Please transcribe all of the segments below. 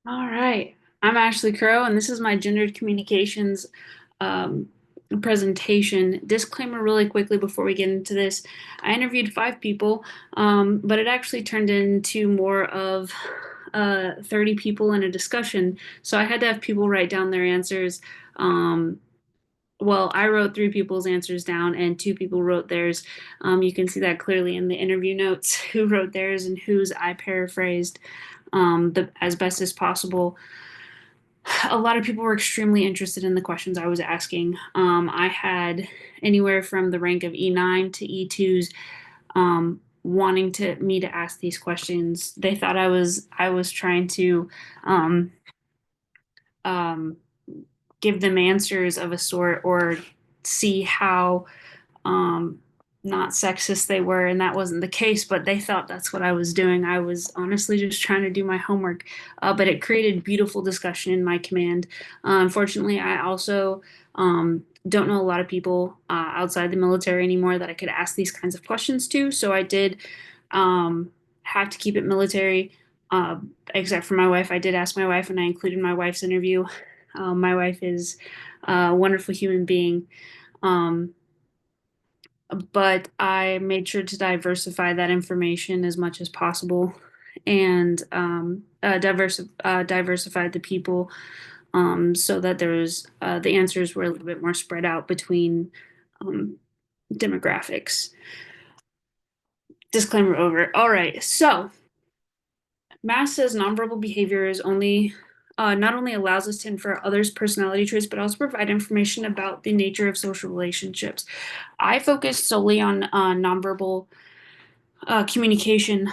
All right. I'm Ashley Crow, and this is my gendered communications um, presentation. Disclaimer really quickly before we get into this. I interviewed 5 people, but it actually turned into more of 30 people in a discussion. So I had to have people write down their answers. Um, well, I wrote 3 people's answers down, and 2 people wrote theirs. You can see that clearly in the interview notes who wrote theirs and whose I paraphrased as best as possible. A lot of people were extremely interested in the questions I was asking. I had anywhere from the rank of E9 to E2s wanting to me to ask these questions. They thought I was trying to um, um, give them answers of a sort or see how um, not sexist they were, and that wasn't the case, but they thought that's what I was doing. I was honestly just trying to do my homework, but it created beautiful discussion in my command. Unfortunately, I also don't know a lot of people outside the military anymore that I could ask these kinds of questions to, so I did have to keep it military. Except for my wife, I did ask my wife, and I included my wife's interview. My wife is a wonderful human being. Um, but I made sure to diversify that information as much as possible and diversified the people so that the answers were a little bit more spread out between um, demographics. Disclaimer over. All right, so Mass says nonverbal behavior is only not only allows us to infer others' personality traits, but also provide information about the nature of social relationships. I focus solely on nonverbal communication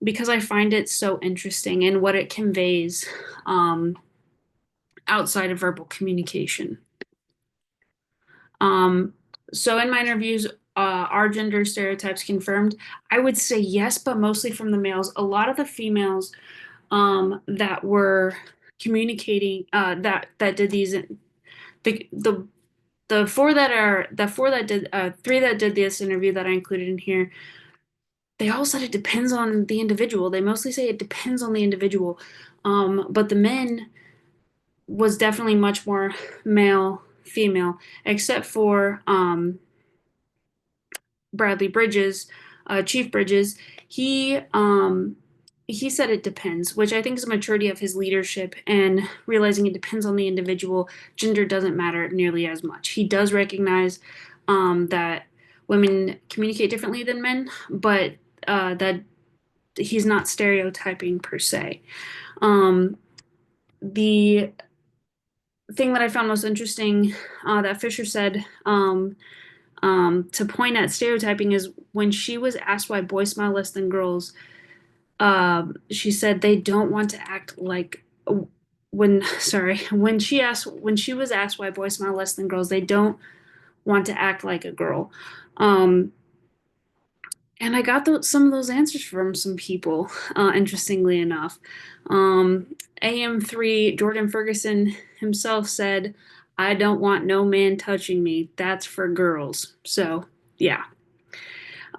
because I find it so interesting in what it conveys um, outside of verbal communication. Um, so in my interviews, are gender stereotypes confirmed? I would say yes, but mostly from the males. A lot of the females that were communicating that did these the the the four that did 3 that did this interview that I included in here, they all said it depends on the individual. They mostly say it depends on the individual. But the men was definitely much more male, female, except for Bradley Bridges, Chief Bridges. He um, he said it depends, which I think is a maturity of his leadership and realizing it depends on the individual. Gender doesn't matter nearly as much. He does recognize that women communicate differently than men, but that he's not stereotyping per se. Um, the thing that I found most interesting that Fisher said to point at stereotyping is when she was asked why boys smile less than girls, she said they don't want to act like when she was asked why boys smile less than girls, they don't want to act like a girl. Um, and I got some of those answers from some people, interestingly enough. AM3, Jordan Ferguson himself said, I don't want no man touching me. That's for girls. So, yeah.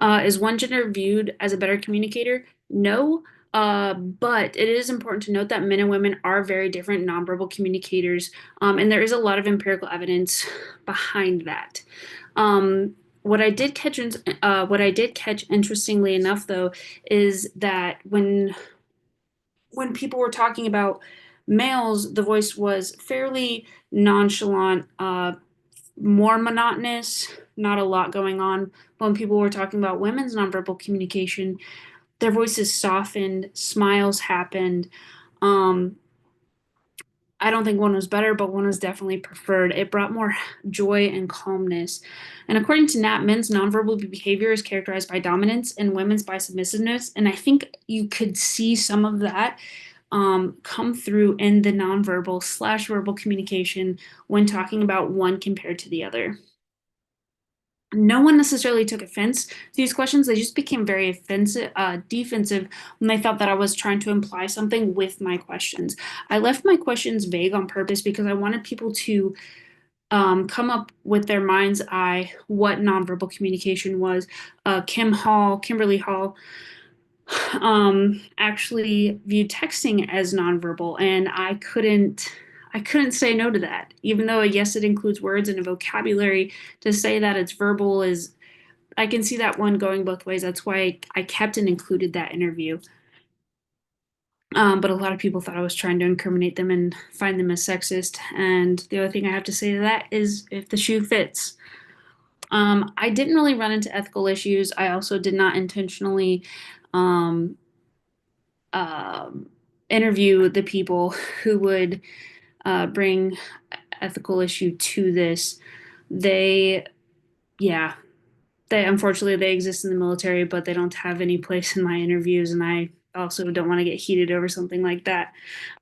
Is one gender viewed as a better communicator? No. But it is important to note that men and women are very different nonverbal communicators, and there is a lot of empirical evidence behind that. Um, what I did catch, interestingly enough, though, is that when people were talking about males, the voice was fairly nonchalant, more monotonous, not a lot going on. When people were talking about women's nonverbal communication, their voices softened, smiles happened. Um, I don't think one was better, but one was definitely preferred. It brought more joy and calmness. And according to Nat, men's nonverbal behavior is characterized by dominance and women's by submissiveness. And I think you could see some of that come through in the nonverbal slash verbal communication when talking about one compared to the other. No one necessarily took offense to these questions. They just became very defensive when they thought that I was trying to imply something with my questions. I left my questions vague on purpose because I wanted people to come up with their mind's eye what nonverbal communication was. Kimberly Hall, actually viewed texting as nonverbal, and I couldn't say no to that. Even though yes, it includes words and a vocabulary, to say that it's verbal is I can see that one going both ways. That's why I kept and included that interview. But a lot of people thought I was trying to incriminate them and find them as sexist. And the other thing I have to say to that is if the shoe fits. I didn't really run into ethical issues. I also did not intentionally um, um interview the people who would bring ethical issue to this. They, yeah, they unfortunately they exist in the military, but they don't have any place in my interviews, and I also don't want to get heated over something like that.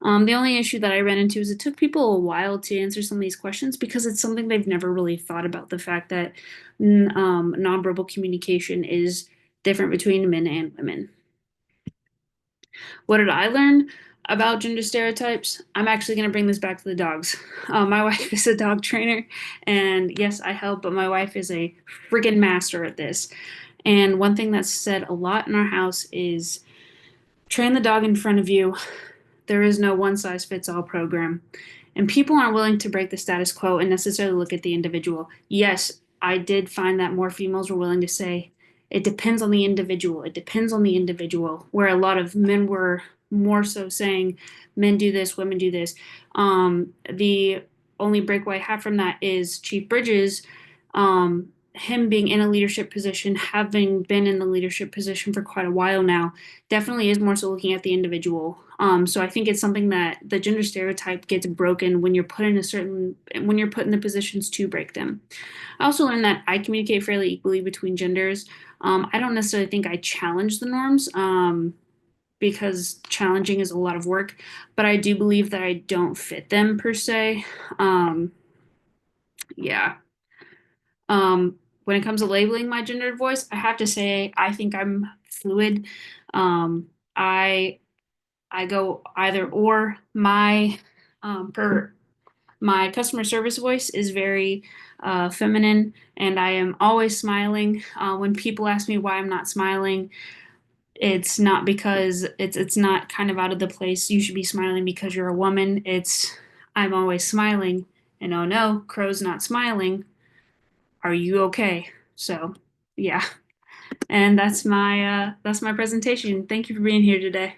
The only issue that I ran into is it took people a while to answer some of these questions because it's something they've never really thought about the fact that nonverbal communication is different between men and women. What did I learn about gender stereotypes? I'm actually going to bring this back to the dogs. My wife is a dog trainer, and yes, I help, but my wife is a friggin' master at this. And one thing that's said a lot in our house is train the dog in front of you. There is no one size fits all program. And people aren't willing to break the status quo and necessarily look at the individual. Yes, I did find that more females were willing to say, it depends on the individual. It depends on the individual, where a lot of men were more so saying, men do this, women do this. The only breakaway I have from that is Chief Bridges, him being in a leadership position, having been in the leadership position for quite a while now, definitely is more so looking at the individual. So I think it's something that the gender stereotype gets broken when you're put in the positions to break them. I also learned that I communicate fairly equally between genders. I don't necessarily think I challenge the norms, because challenging is a lot of work, but I do believe that I don't fit them per se. Um, yeah. When it comes to labeling my gendered voice, I have to say I think I'm fluid. Um, I I go either or. Per my customer service voice is very feminine, and I am always smiling. When people ask me why I'm not smiling, it's not because it's not kind of out of the place. You should be smiling because you're a woman. It's I'm always smiling, and oh no, Crow's not smiling. Are you okay? So, yeah. And that's my presentation. Thank you for being here today.